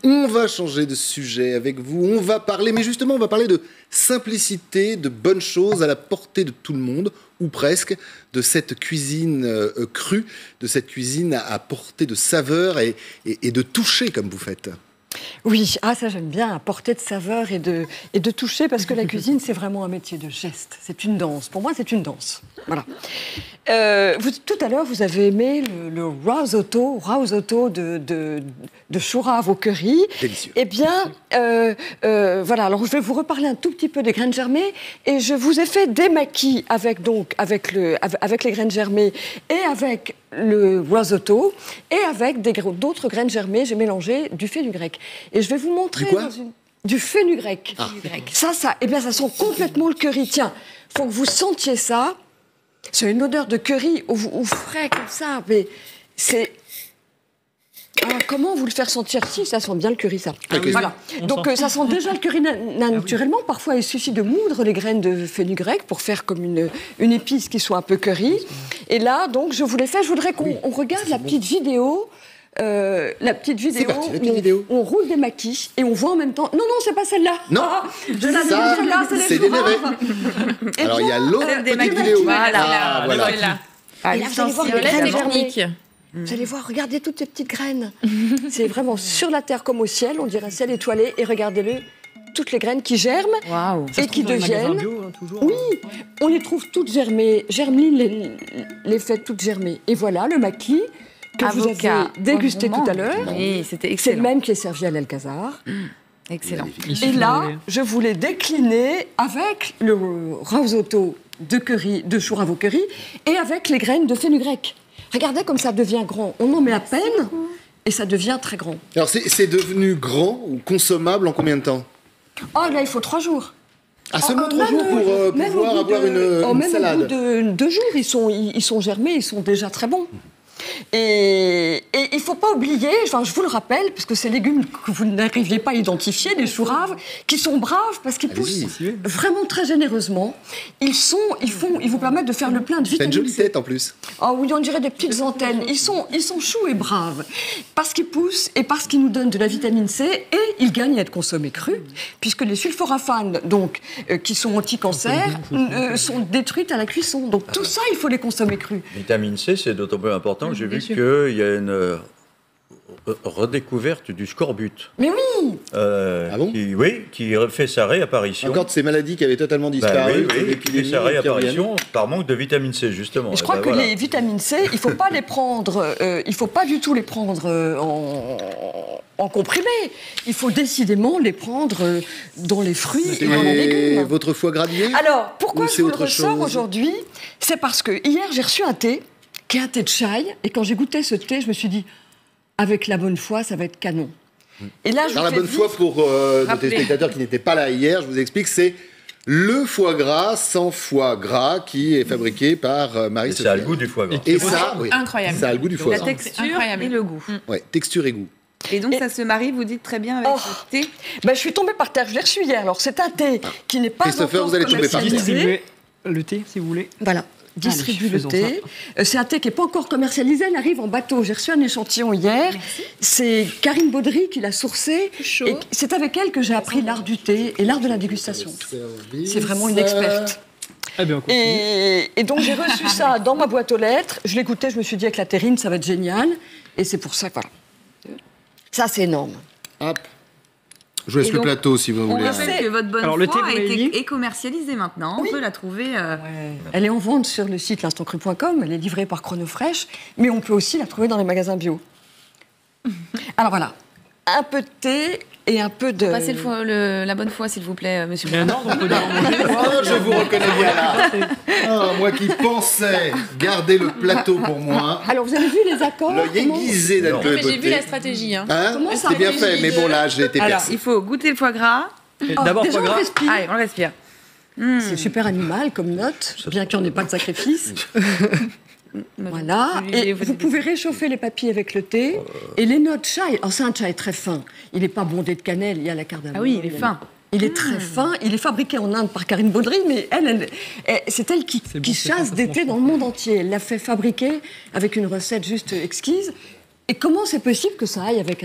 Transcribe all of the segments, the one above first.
On va changer de sujet avec vous, on va parler, mais justement on va parler de simplicité, de bonnes choses à la portée de tout le monde, ou presque, de cette cuisine crue, de cette cuisine à portée de saveur et de toucher comme vous faites. Oui, ça j'aime bien, à portée de saveur et de toucher, parce que la cuisine c'est vraiment un métier de geste, c'est une danse. Pour moi c'est une danse. Voilà. Tout à l'heure vous avez aimé le risotto de chou rave au curry. Délicieux. Eh bien, voilà, alors je vais vous reparler un tout petit peu des graines germées, et je vous ai fait des maquis avec les graines germées et avec le risotto, et avec d'autres graines germées, j'ai mélangé du fenugrec. Et je vais vous montrer du fenugrec. Ça, eh bien, ça sent complètement le curry. Tiens, faut que vous sentiez ça. C'est une odeur de curry au frais comme ça, mais c'est... comment vous le faire sentir? Si, ça sent bien le curry, ça. Voilà. Donc ça sent déjà le curry naturellement. Parfois, il suffit de moudre les graines de fenugrec pour faire comme une épice qui soit un peu curry. Et là, donc, je voudrais qu'on regarde la petite vidéo. La petite vidéo où on roule des maquis et on voit en même temps... Non, c'est pas celle-là. Non, celle-là, c'est les choux raves. Alors, il y a l'autre petite vidéo. Voilà. Et là, vous allez voir les graines germées. Vous allez voir, regardez toutes ces petites graines. C'est vraiment sur la terre comme au ciel, on dirait un ciel étoilé. Et regardez-le, toutes les graines qui germent et qui deviennent... Bio, hein, toujours, oui, on les trouve toutes germées. Germeline les fait toutes germées. Et voilà le maquis que vous avez dégusté tout à l'heure. Oui, c'était C'est excellent. le même qui est servi à l'Alcazar. Excellent. Et là, je voulais décliner avec le risotto de chou rave au curry et avec les graines de fenugrec. Regardez comme ça devient grand. On en met à peine et ça devient très grand. Alors c'est devenu grand ou consommable en combien de temps? Là, il faut 3 jours. Seulement 3 jours pour pouvoir avoir une salade. Même au bout de 2 jours, ils sont germés, ils sont déjà très bons. Et il ne faut pas oublier, je vous le rappelle, parce que ces légumes que vous n'arriviez pas à identifier, les choux raves, qui sont braves parce qu'ils poussent vraiment très généreusement. Ils vous permettent de faire le plein de vitamines. T'as une jolie tête en plus. Oui, on dirait des petites antennes. Ils sont choux et braves parce qu'ils poussent et parce qu'ils nous donnent de la vitamine C, et ils gagnent à être consommés crus, puisque les sulforaphanes, donc, qui sont anti-cancer, sont détruites à la cuisson. Donc tout ça, il faut les consommer crus. Vitamine C, c'est d'autant plus important que j'ai vu qu'il y a une redécouverte du scorbut. Mais oui bon qui fait sa réapparition. Encore de ces maladies qui avaient totalement disparu. Qui fait sa réapparition par manque de vitamine C, justement. Et je crois que les vitamines C, il ne faut pas les prendre, il faut pas du tout les prendre en comprimé. Il faut décidément les prendre dans les fruits et dans les légumes. Votre foie gras d'hier? Alors, pourquoi je vous le ressors chose aujourd'hui? C'est parce que hier, j'ai reçu un thé, qui est un thé de chai, et quand j'ai goûté ce thé, je me suis dit, avec la bonne foi, ça va être canon. Et là, Alors la bonne foi pour nos téléspectateurs qui n'étaient pas là hier, je vous explique, c'est le foie gras sans foie gras qui est fabriqué par Marie-Sophie. Ça a le goût du foie gras. Et ça, incroyable. Ça a le goût du foie gras. La texture et le goût. Ouais, texture et goût. Et donc ça se marie, vous dites très bien avec ce thé. Je suis tombée par terre, je l'ai reçu hier. Alors c'est un thé qui n'est pas Christopher, encore vous allez tomber par terre. Distribuez le thé, si vous voulez. Voilà. Distribue le thé. C'est un thé qui n'est pas encore commercialisé, elle arrive en bateau. J'ai reçu un échantillon hier. C'est Karine Baudry qui l'a sourcé. Et c'est avec elle que j'ai appris l'art du thé et l'art de la dégustation. C'est vraiment une experte. Et donc j'ai reçu ça dans ma boîte aux lettres. Je l'ai goûté, je me suis dit avec la terrine, ça va être génial. Et c'est pour ça que voilà. Ça, c'est énorme. Hop. Je vous laisse le plateau si vous voulez. On rappelle que votre bonne foi est commercialisée maintenant. On peut la trouver. Elle est en vente sur le site l'instantcru.com. Elle est livrée par Chronofresh. Mais on peut aussi la trouver dans les magasins bio. Alors voilà. Un peu de thé et un peu de... Passez la bonne foi, s'il vous plaît, monsieur. Je vous reconnais bien là. Moi qui pensais garder le plateau pour moi. Alors, vous avez vu les accords? L'œil aiguisé d'un peu de beauté. J'ai vu la stratégie. C'est bien fait, mais bon, là, j'ai été percé. Alors, il faut goûter le foie gras. D'abord foie gras. Allez, on le respire. C'est super animal comme note, bien qu'il n'y en ait pas de sacrifice. Voilà, et vous pouvez réchauffer les papilles avec le thé. Et les notes chai, alors c'est un chai très fin, il n'est pas bondé de cannelle, il y a la cardamome. Ah oui, il est fin. Il est très fin, il est fabriqué en Inde par Karine Baudry, mais c'est elle qui chasse des thés dans le monde entier. Elle l'a fait fabriquer avec une recette juste exquise. Et comment c'est possible que ça aille avec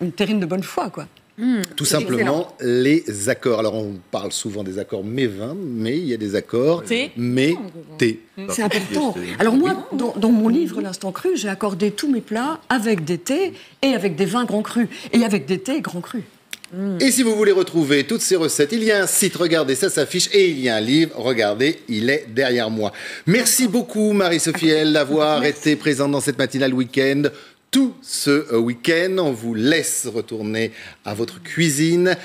une terrine de bonne foi, quoi. Tout simplement, les accords. Alors, on parle souvent des accords mets-vin, mais il y a des accords mets-thé. C'est important. Alors moi, dans mon livre, L'Instant Cru, j'ai accordé tous mes plats avec des thés et avec des vins grands crus. Et avec des thés grands crus. Et si vous voulez retrouver toutes ces recettes, il y a un site, regardez, ça s'affiche, et il y a un livre, regardez, il est derrière moi. Merci beaucoup, Marie-Sophie Helle, d'avoir été présente dans cette matinale week-end. Tout ce week-end, on vous laisse retourner à votre cuisine.